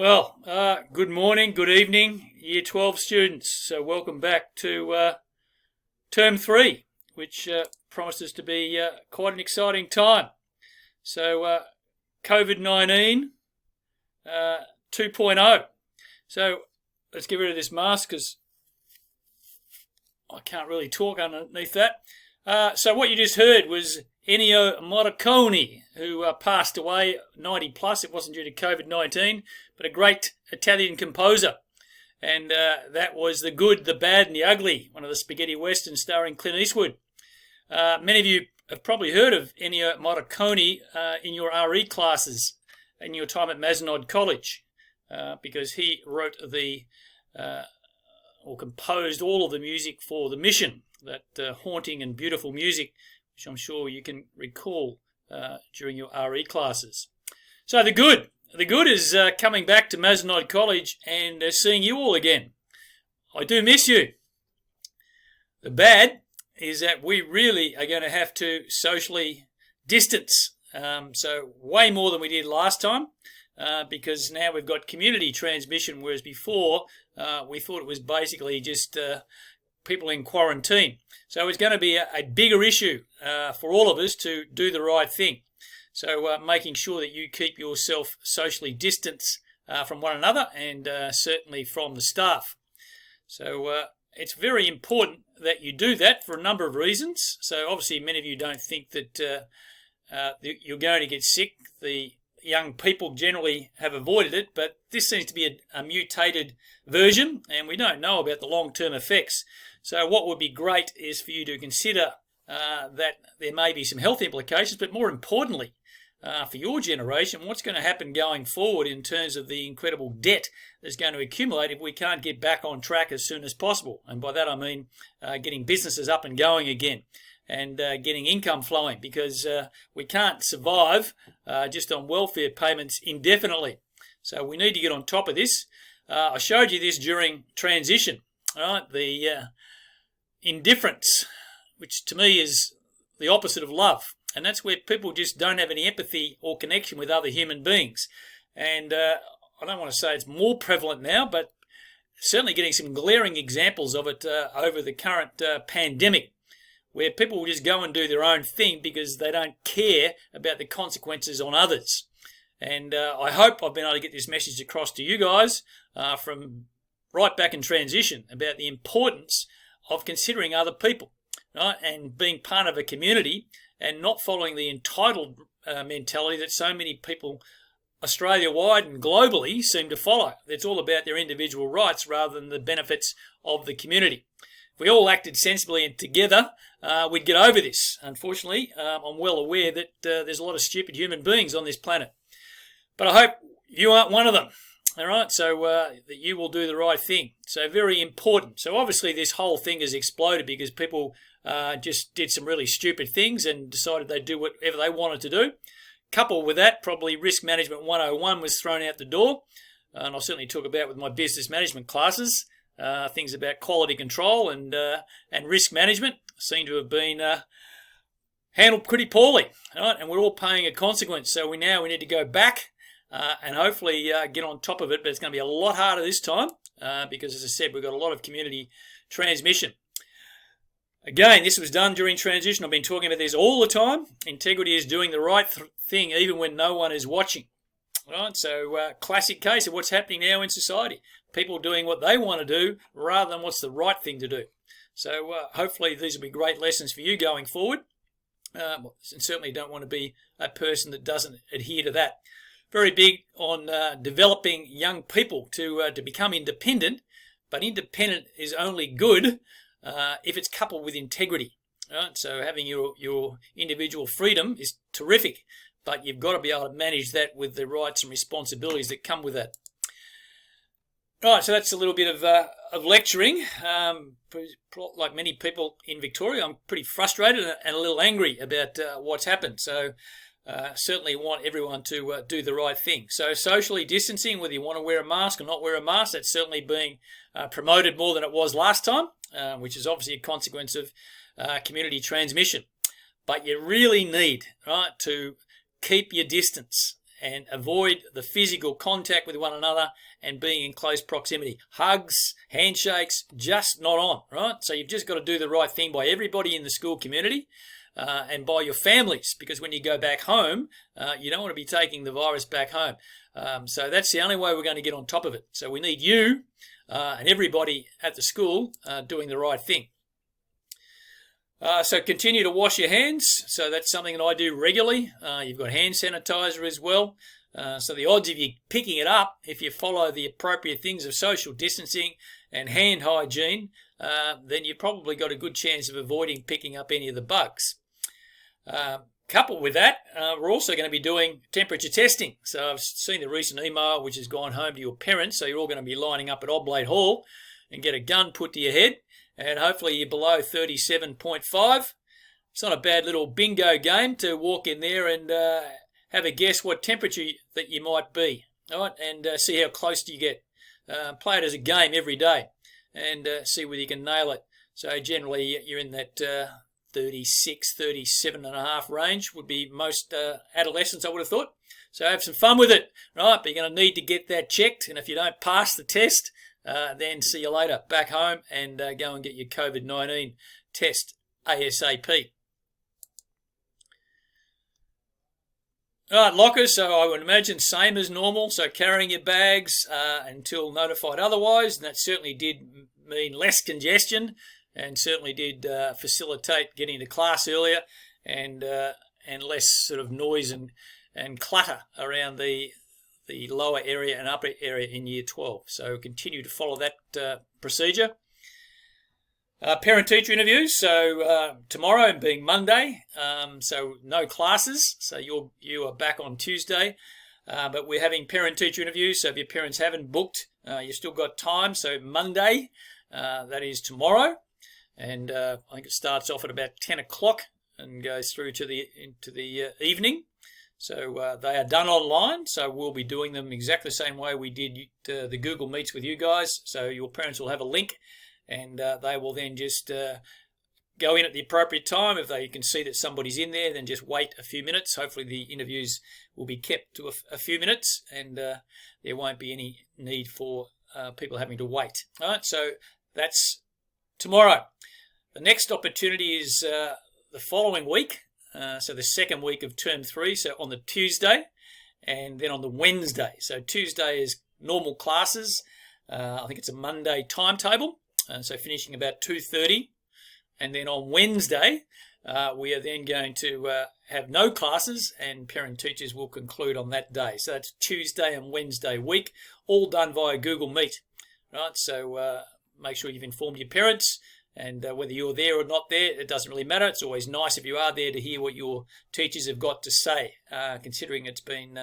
Good morning, good evening, Year 12 students. So welcome back to Term 3, which promises to be quite an exciting time. So COVID-19 2.0. So let's get rid of this mask because I can't really talk underneath that. So what you just heard was Ennio Morricone, who passed away 90 plus. It wasn't due to COVID-19, but a great Italian composer. And that was The Good, the Bad and the Ugly, one of the spaghetti westerns starring Clint Eastwood. Many of you have probably heard of Ennio Morricone in your RE classes in your time at Mazenod College, because he wrote or composed all of the music for The Mission, that haunting and beautiful music, which I'm sure you can recall during your RE classes. So The Good is coming back to Mazenod College and seeing you all again. I do miss you. The bad is that we really are going to have to socially distance, so way more than we did last time, because now we've got community transmission, whereas before we thought it was basically just people in quarantine. So it's going to be a bigger issue for all of us to do the right thing. So making sure that you keep yourself socially distanced from one another and certainly from the staff. So it's very important that you do that for a number of reasons. So obviously many of you don't think that you're going to get sick. The young people generally have avoided it, but this seems to be a mutated version and we don't know about the long-term effects. So what would be great is for you to consider that there may be some health implications, but more importantly, for your generation, what's going to happen going forward in terms of the incredible debt that's going to accumulate if we can't get back on track as soon as possible. And by that I mean getting businesses up and going again and getting income flowing, because we can't survive just on welfare payments indefinitely. So we need to get on top of this. I showed you this during transition, right? The indifference, which to me is the opposite of love. And that's where people just don't have any empathy or connection with other human beings. And I don't want to say it's more prevalent now, but certainly getting some glaring examples of it over the current pandemic, where people will just go and do their own thing because they don't care about the consequences on others. And I hope I've been able to get this message across to you guys from right back in transition about the importance of considering other people, right, and being part of a community and not following the entitled mentality that so many people Australia-wide and globally seem to follow. It's all about their individual rights rather than the benefits of the community. If we all acted sensibly and together, we'd get over this. Unfortunately, I'm well aware that there's a lot of stupid human beings on this planet. But I hope you aren't one of them. All right, so that you will do the right thing. So very important. So obviously this whole thing has exploded because people just did some really stupid things and decided they'd do whatever they wanted to do. Coupled with that, probably Risk Management 101 was thrown out the door. And I'll certainly talk about with my business management classes, things about quality control and risk management seem to have been handled pretty poorly. All right, and we're all paying a consequence. So we need to go back and hopefully get on top of it, but it's going to be a lot harder this time because, as I said, we've got a lot of community transmission. Again, this was done during transition. I've been talking about this all the time. Integrity is doing the right thing even when no one is watching. Right? So classic case of what's happening now in society. People doing what they want to do rather than what's the right thing to do. So hopefully these will be great lessons for you going forward. And certainly don't want to be a person that doesn't adhere to that. Very big on developing young people to become independent, but independent is only good if it's coupled with integrity. Right? So having your individual freedom is terrific, but you've got to be able to manage that with the rights and responsibilities that come with that. Right, so that's a little bit of lecturing. Like many people in Victoria, I'm pretty frustrated and a little angry about what's happened. So certainly want everyone to do the right thing. So socially distancing, whether you want to wear a mask or not wear a mask, that's certainly being promoted more than it was last time, which is obviously a consequence of community transmission. But you really need, right, to keep your distance and avoid the physical contact with one another and being in close proximity. Hugs, handshakes, just not on, right? So you've just got to do the right thing by everybody in the school community and by your families, because when you go back home, you don't want to be taking the virus back home. So that's the only way we're going to get on top of it. So we need you and everybody at the school doing the right thing. So continue to wash your hands. So that's something that I do regularly. You've got hand sanitizer as well. So the odds of you picking it up, if you follow the appropriate things of social distancing and hand hygiene, then you've probably got a good chance of avoiding picking up any of the bugs. Coupled with that, we're also going to be doing temperature testing. So I've seen the recent email which has gone home to your parents. So you're all going to be lining up at Oblate Hall and get a gun put to your head. And hopefully you're below 37.5. It's not a bad little bingo game to walk in there and have a guess what temperature that you might be, all right? And see how close you get. Play it as a game every day and see whether you can nail it. So generally you're in that 36, 37.5 range would be most adolescents, I would have thought. So have some fun with it, right? But you're going to need to get that checked. And if you don't pass the test, then see you later back home and go and get your COVID-19 test ASAP. All right, lockers, so I would imagine same as normal, so carrying your bags until notified otherwise, and that certainly did mean less congestion and certainly did facilitate getting to class earlier and less sort of noise and clutter around the lower area and upper area in Year 12. So continue to follow that procedure. Parent-teacher interviews, so tomorrow being Monday, so no classes, so you are back on Tuesday, but we're having parent-teacher interviews, so if your parents haven't booked, you've still got time. So Monday, that is tomorrow, and I think it starts off at about 10 o'clock and goes through to into the evening. So they are done online, so we'll be doing them exactly the same way we did the Google Meets with you guys. So your parents will have a link, and they will then just go in at the appropriate time. If they can see that somebody's in there, then just wait a few minutes. Hopefully the interviews will be kept to a few minutes, and there won't be any need for people having to wait. All right, so that's tomorrow. The next opportunity is the following week. So the second week of term 3, so on the Tuesday and then on the Wednesday. So Tuesday is normal classes. I think it's a Monday timetable, so finishing about 2:30. And then on Wednesday, we are then going to have no classes, and parent-teachers will conclude on that day. So that's Tuesday and Wednesday week, all done via Google Meet. Right? So make sure you've informed your parents. And whether you're there or not there, it doesn't really matter. It's always nice if you are there to hear what your teachers have got to say, considering it's been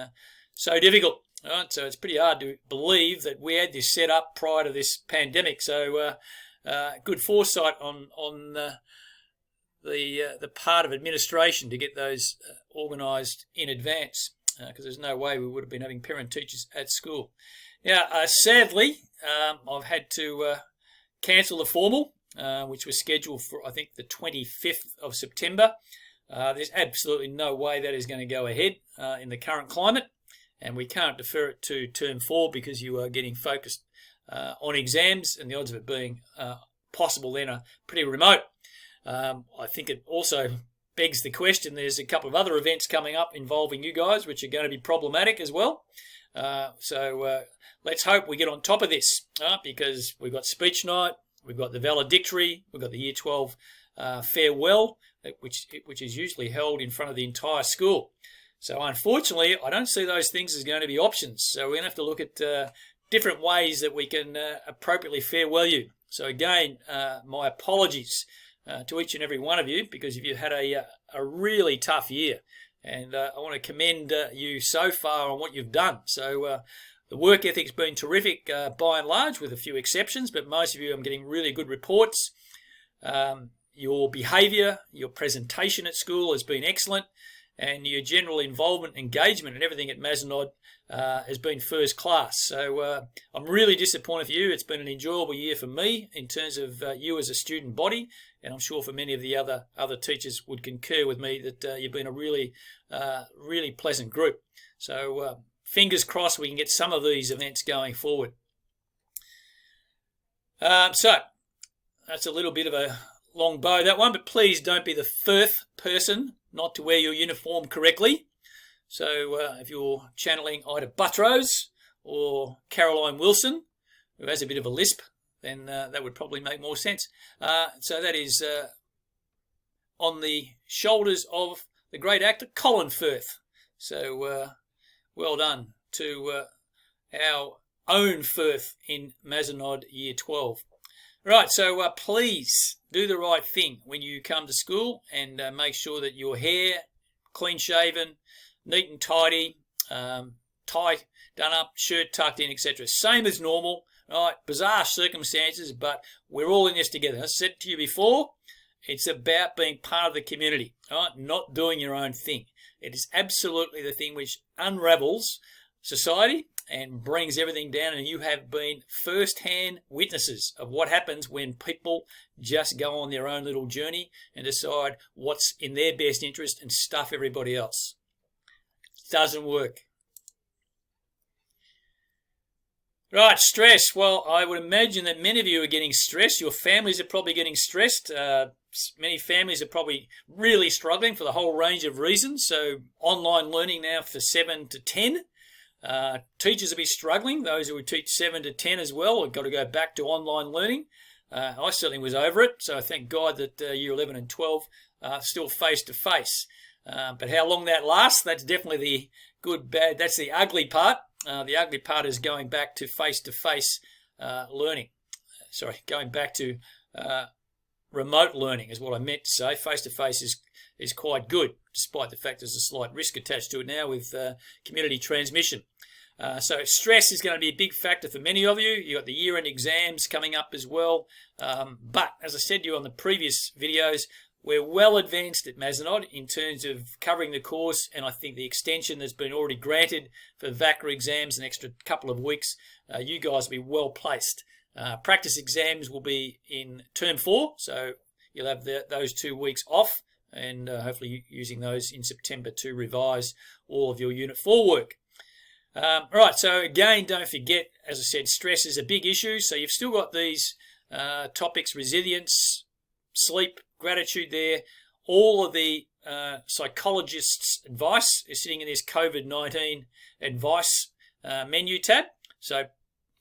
so difficult. Right? So it's pretty hard to believe that we had this set up prior to this pandemic. So good foresight on the part of administration to get those organised in advance, because there's no way we would have been having parent-teachers at school. Now, sadly, I've had to cancel the formal, which was scheduled for, I think, the 25th of September. There's absolutely no way that is going to go ahead in the current climate, and we can't defer it to term 4 because you are getting focused on exams, and the odds of it being possible then are pretty remote. I think it also begs the question, there's a couple of other events coming up involving you guys which are going to be problematic as well. So let's hope we get on top of this, because we've got speech night, we've got the valedictory, we've got the Year 12 farewell, which is usually held in front of the entire school. So unfortunately, I don't see those things as going to be options. So we're going to have to look at different ways that we can appropriately farewell you. So again, my apologies to each and every one of you, because you've had a really tough year. And I want to commend you so far on what you've done. So the work ethic's been terrific by and large, with a few exceptions, but most of you I'm getting really good reports. Your behaviour, your presentation at school has been excellent, and your general involvement, engagement and everything at Mazenod has been first class. So I'm really disappointed for you. It's been an enjoyable year for me in terms of you as a student body, and I'm sure for many of the other teachers would concur with me that you've been a really pleasant group. So fingers crossed we can get some of these events going forward. So that's a little bit of a long bow, that one, but please don't be the first person not to wear your uniform correctly. So if you're channeling Ida Buttrose or Caroline Wilson, who has a bit of a lisp, then that would probably make more sense. So that is on the shoulders of the great actor Colin Firth. So well done to our own Firth in Mazenod Year 12. Right, so please do the right thing when you come to school, and make sure that your hair clean shaven, neat and tidy, tie done up, shirt tucked in, etc. Same as normal. Right, bizarre circumstances, but we're all in this together. As I said to you before, it's about being part of the community, right? Not doing your own thing. It is absolutely the thing which unravels society and brings everything down, and you have been first-hand witnesses of what happens when people just go on their own little journey and decide what's in their best interest and stuff everybody else. It doesn't work. Right, stress. Well, I would imagine that many of you are getting stressed. Your families are probably getting stressed. Many families are probably really struggling for the whole range of reasons. So online learning now for 7 to 10. Teachers will be struggling. Those who would teach 7 to 10 as well have got to go back to online learning. I certainly was over it. So I thank God that year 11 and 12 are still face-to-face. But how long that lasts, that's definitely the good, bad. That's the ugly part. The ugly part is going back to face-to-face learning. Going back to remote learning is what I meant to say. Face-to-face is quite good, despite the fact there's a slight risk attached to it now with community transmission. So stress is going to be a big factor for many of you. You've got the year-end exams coming up as well. But as I said to you on the previous videos, we're well advanced at Mazenod in terms of covering the course, and I think the extension that's been already granted for VACA exams an extra couple of weeks, you guys will be well placed. Practice exams will be in term 4, so you'll have those 2 weeks off, and hopefully using those in September to revise all of your Unit 4 work. Right, so again, don't forget, as I said, stress is a big issue, so you've still got these topics: resilience, sleep, gratitude there. All of the psychologists' advice is sitting in this COVID-19 advice menu tab. So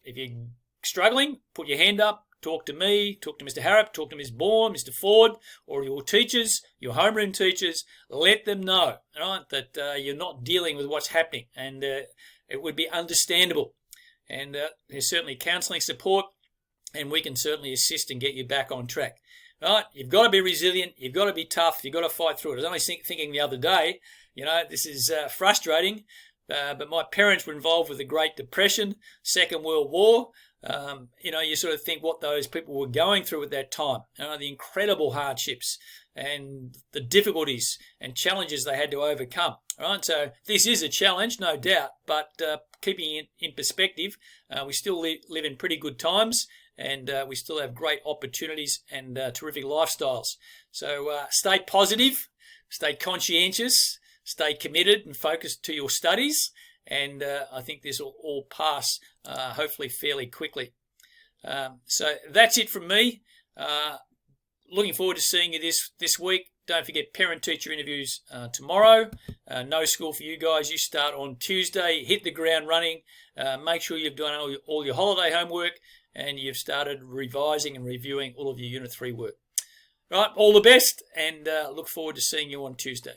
if you're struggling, put your hand up, talk to me, talk to Mr. Harrop, talk to Ms. Bourne, Mr. Ford, or your teachers, your homeroom teachers. Let them know, right, that you're not dealing with what's happening, and it would be understandable. And there's certainly counselling support, and we can certainly assist and get you back on track. Right, you've got to be resilient, you've got to be tough, you've got to fight through it. I was only thinking the other day, this is frustrating, but my parents were involved with the Great Depression, Second World War. You sort of think what those people were going through at that time, the incredible hardships and the difficulties and challenges they had to overcome. Right, so this is a challenge, no doubt, but keeping it in perspective, we still live in pretty good times. And we still have great opportunities and terrific lifestyles. So stay positive, stay conscientious, stay committed and focused to your studies. And I think this will all pass hopefully fairly quickly. So that's it from me. Looking forward to seeing you this week. Don't forget parent-teacher interviews tomorrow. No school for you guys. You start on Tuesday. Hit the ground running. Make sure you've done all your holiday homework, and you've started revising and reviewing all of your Unit 3 work. Right, all the best, and look forward to seeing you on Tuesday.